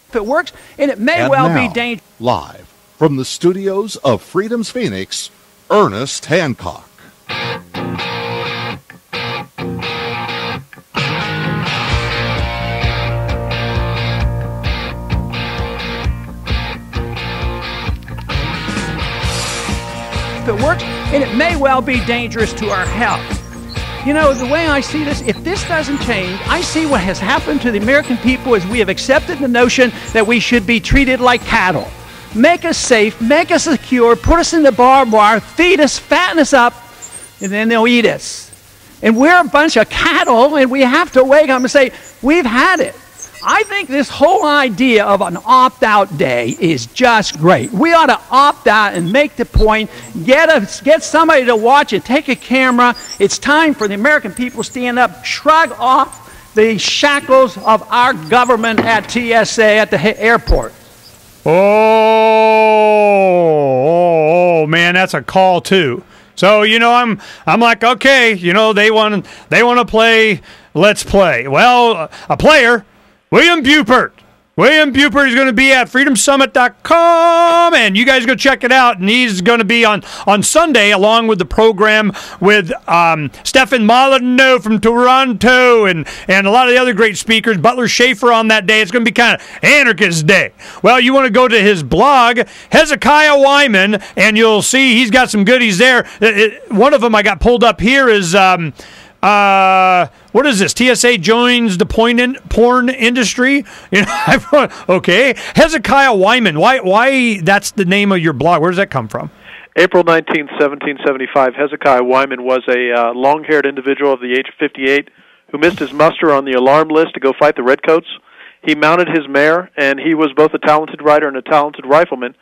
if it works, and it may And well now, be dangerous. Live from the studios of Freedom's Phoenix, Ernest Hancock. If it works, and it may well be dangerous to our health. You know, the way I see this, if this doesn't change, I see what has happened to the American people is we have accepted the notion that we should be treated like cattle. Make us safe, make us secure, put us in the barbed wire, feed us, fatten us up, and then they'll eat us. And we're a bunch of cattle, and we have to wake up and say, we've had it. I think this whole idea of an opt-out day is just great. We ought to opt out and make the point, get somebody to watch it, take a camera. It's time for the American people to stand up, shrug off the shackles of our government at TSA at the airport. Oh, man, that's a call too. So, you know, I'm like, okay, you know, they want to play, let's play. Well, a player, William Buford. William Buford is going to be at freedomsummit.com, and you guys go check it out. And he's going to be on Sunday along with the program with Stefan Molyneux from Toronto and a lot of the other great speakers. Butler Schaefer on that day. It's going to be kind of anarchist day. Well, you want to go to his blog, Hezekiah Wyman, and you'll see he's got some goodies there. One of them I got pulled up here is... what is this? TSA joins the porn industry? You know, okay. Hezekiah Wyman. Why that's the name of your blog? Where does that come from? April 19th, 1775, Hezekiah Wyman was a long-haired individual of the age of 58 who missed his muster on the alarm list to go fight the Redcoats. He mounted his mare, and he was both a talented rider and a talented rifleman.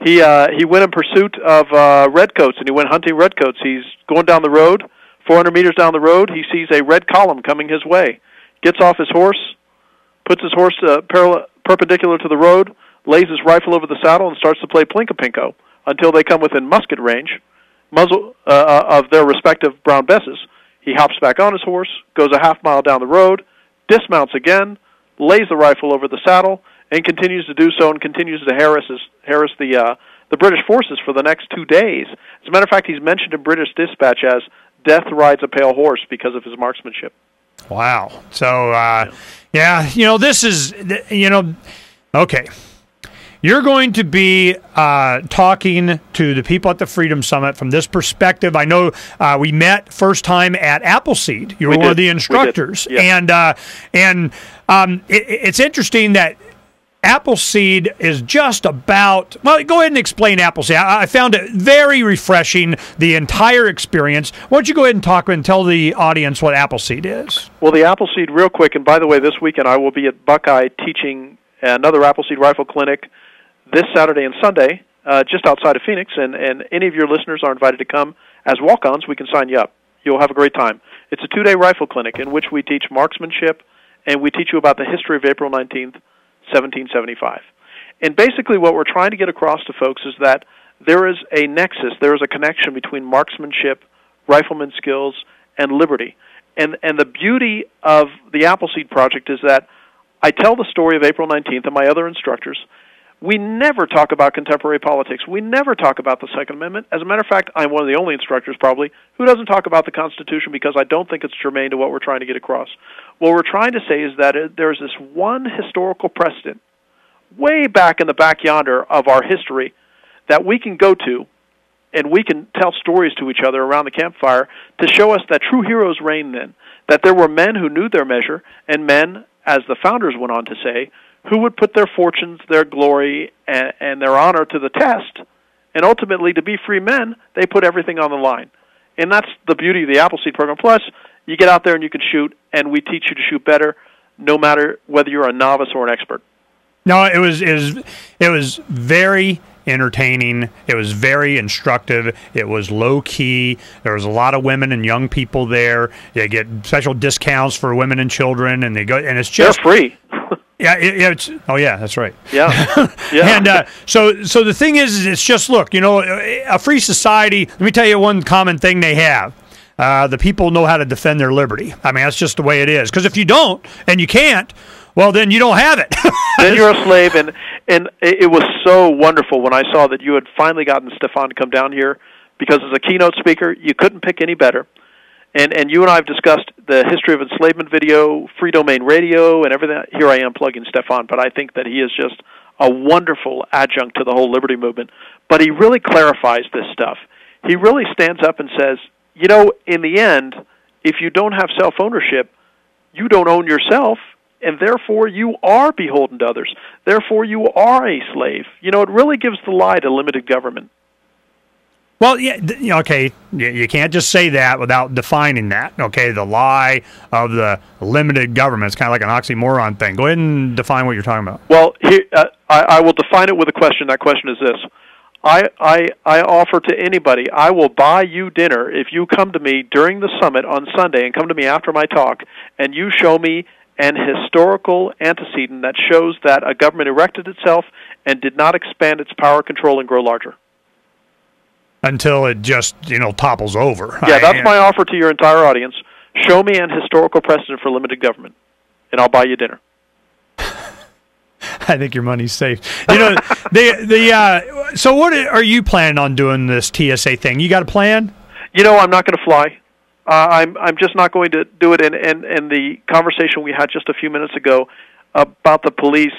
He went in pursuit of Redcoats, and he went hunting Redcoats. He's going down the road. 400 meters down the road, he sees a red column coming his way. Gets off his horse, puts his horse perpendicular to the road, lays his rifle over the saddle, and starts to play plinko-pinko until they come within musket range of their respective brown besses. He hops back on his horse, goes a half mile down the road, dismounts again, lays the rifle over the saddle, and continues to do so and continues to harass the British forces for the next 2 days. As a matter of fact, he's mentioned in British Dispatch as death rides a pale horse because of his marksmanship. Wow. So, yeah, you know, this is, you know, okay. You're going to be talking to the people at the Freedom Summit from this perspective. I know we met first time at Appleseed. You were one of the instructors. Yeah. And it's interesting that Appleseed is just about, well, go ahead and explain Appleseed. I found it very refreshing, the entire experience. Why don't you go ahead and talk and tell the audience what Appleseed is? Well, the Appleseed, real quick, and by the way, this weekend I will be at Buckeye teaching another Appleseed Rifle Clinic this Saturday and Sunday, just outside of Phoenix, and any of your listeners are invited to come as walk-ons. We can sign you up. You'll have a great time. It's a 2-day rifle clinic in which we teach marksmanship, and we teach you about the history of April 19th, 1775. And basically what we're trying to get across to folks is that there is a nexus, there is a connection between marksmanship, rifleman skills, and liberty. And the beauty of the Appleseed Project is that I tell the story of April 19th and my other instructors. We never talk about contemporary politics. We never talk about the Second Amendment. As a matter of fact, I'm one of the only instructors probably who doesn't talk about the Constitution because I don't think it's germane to what we're trying to get across. What we're trying to say is that there's this one historical precedent way back in the back yonder of our history that we can go to and we can tell stories to each other around the campfire to show us that true heroes reigned then, that there were men who knew their measure and men, as the founders went on to say, who would put their fortunes, their glory, and their honor to the test, and ultimately, to be free men, they put everything on the line. And that's the beauty of the Appleseed program. Plus, you get out there and you can shoot, and we teach you to shoot better, no matter whether you're a novice or an expert. No, it was very entertaining. It was very instructive. It was low key. There was a lot of women and young people there. They get special discounts for women and children, and and it's just they're free. Yeah, yeah, that's right. Yeah, yeah. And so the thing is it's just, look, you know, a free society. Let me tell you one common thing they have. The people know how to defend their liberty. I mean, that's just the way it is. Because if you don't and you can't, well, then you don't have it. Then you're a slave, and it was so wonderful when I saw that you had finally gotten Stefan to come down here, because as a keynote speaker, you couldn't pick any better. And you and I have discussed the history of enslavement video, free domain radio, and everything. Here I am plugging Stefan, but I think that he is just a wonderful adjunct to the whole liberty movement. But he really clarifies this stuff. He really stands up and says, you know, in the end, if you don't have self-ownership, you don't own yourself, and therefore you are beholden to others. Therefore you are a slave. You know, it really gives the lie to limited government. Well, yeah, okay, you can't just say that without defining that. Okay, the lie of the limited government. It's kind of like an oxymoron thing. Go ahead and define what you're talking about. Well, here, I will define it with a question. That question is this. I offer to anybody, I will buy you dinner if you come to me during the summit on Sunday and come to me after my talk, and you show me an historical antecedent that shows that a government erected itself and did not expand its power, control, and grow larger. Until it just, topples over. Yeah, that's my offer to your entire audience. Show me an historical precedent for limited government, and I'll buy you dinner. I think your money's safe. So what are you planning on doing this TSA thing? You got a plan? I'm not going to fly. I'm just not going to do it. And the conversation we had just a few minutes ago about the police,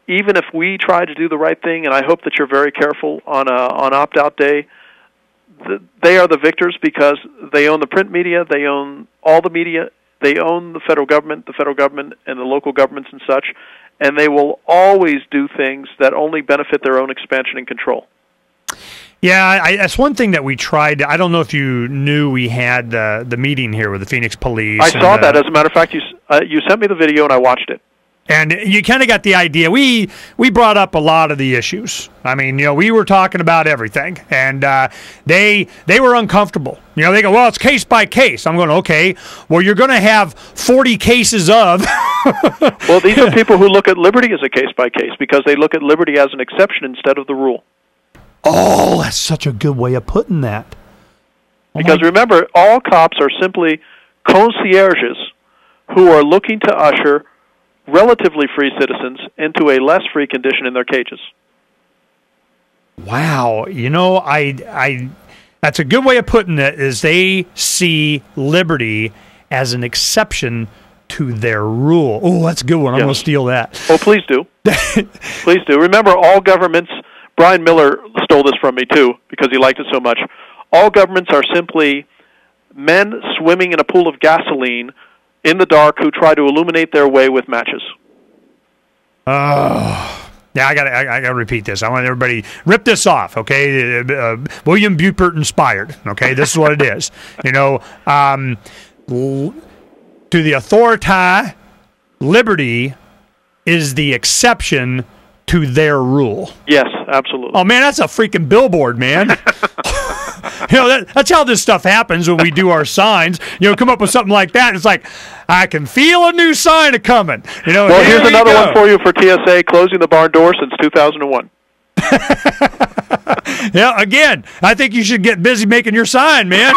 even if we try to do the right thing, and I hope that you're very careful on opt-out day, they are the victors because they own the print media, they own all the media, they own the federal government and the local governments and such, and they will always do things that only benefit their own expansion and control. Yeah, that's one thing that we tried. I don't know if you knew we had the meeting here with the Phoenix Police. I saw that. As a matter of fact, you sent me the video and I watched it. And you kind of got the idea. We brought up a lot of the issues. I mean, we were talking about everything, and they were uncomfortable. They go, well, it's case by case. I'm going, okay, well, you're going to have 40 cases of. Well, these are people who look at liberty as a case by case because they look at liberty as an exception instead of the rule. Oh, that's such a good way of putting that. Because remember, all cops are simply concierges who are looking to usher relatively free citizens into a less free condition in their cages. Wow, I that's a good way of putting it. Is they see liberty as an exception to their rule. Oh, that's a good one. I'm going to steal that. Oh, please do. Please do. Remember, all governments. Brian Miller stole this from me too because he liked it so much. All governments are simply men swimming in a pool of gasoline in the dark who try to illuminate their way with matches. Oh, yeah, I gotta repeat this. I want everybody rip this off, okay? William Bupert inspired, okay? This is what it is. To the authority, liberty is the exception to their rule. Yes, absolutely. Oh man, that's a freaking billboard, man. That's how this stuff happens when we do our signs. Come up with something like that. It's like, I can feel a new sign coming. Well, here's another one for you for TSA, closing the barn door since 2001. Yeah, again, I think you should get busy making your sign, man.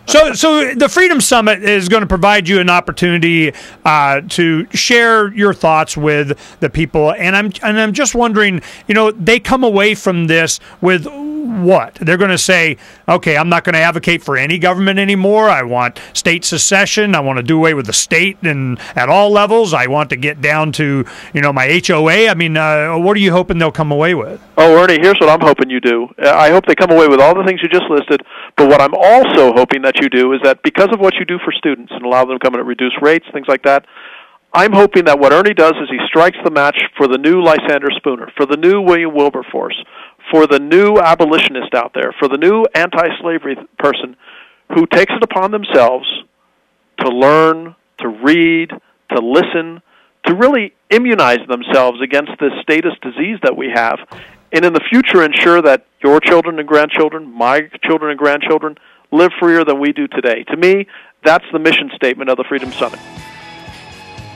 So the Freedom Summit is going to provide you an opportunity to share your thoughts with the people, and I'm just wondering, they come away from this with what? They're going to say, okay, I'm not going to advocate for any government anymore. I want state secession. I want to do away with the state and at all levels. I want to get down to my HOA. I mean, what are you hoping they'll come away with? Oh, Ernie, here's what I'm hoping you do. I hope they come away with all the things you just listed, but what I'm also hoping that you do is that because of what you do for students and allow them to come in at reduced rates, things like that, I'm hoping that what Ernie does is he strikes the match for the new Lysander Spooner, for the new William Wilberforce, for the new abolitionist out there, for the new anti-slavery person who takes it upon themselves to learn, to read, to listen, to really immunize themselves against this statist disease that we have, and in the future ensure that your children and grandchildren, my children and grandchildren, live freer than we do today. To me, that's the mission statement of the Freedom Summit.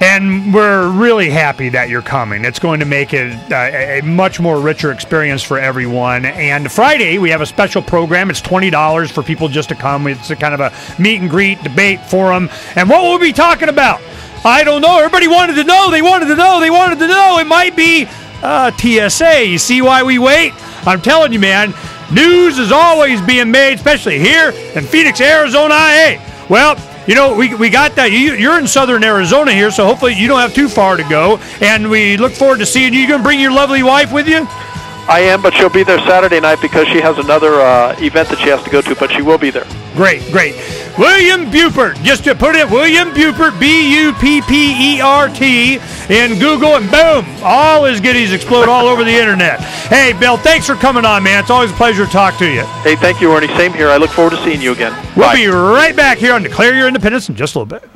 And we're really happy that you're coming. It's going to make it a much more richer experience for everyone. And Friday, we have a special program. It's $20 for people just to come. It's a kind of a meet and greet, debate forum. And what we'll be talking about? I don't know. Everybody wanted to know. They wanted to know. They wanted to know. It might be TSA. You see why we wait? I'm telling you, man, news is always being made, especially here in Phoenix, Arizona, IA. Well, you know, we got that. You're in southern Arizona here, so hopefully you don't have too far to go. And we look forward to seeing you. You going to bring your lovely wife with you? I am, but she'll be there Saturday night because she has another event that she has to go to, but she will be there. Great. William Buppert. Just to put it, William Buppert, B-U-P-P-E-R-T, in Google, and boom, all his goodies explode all over the internet. Hey, Bill, thanks for coming on, man. It's always a pleasure to talk to you. Hey, thank you, Ernie. Same here. I look forward to seeing you again. We'll Bye. be right back here on Declare Your Independence in just a little bit.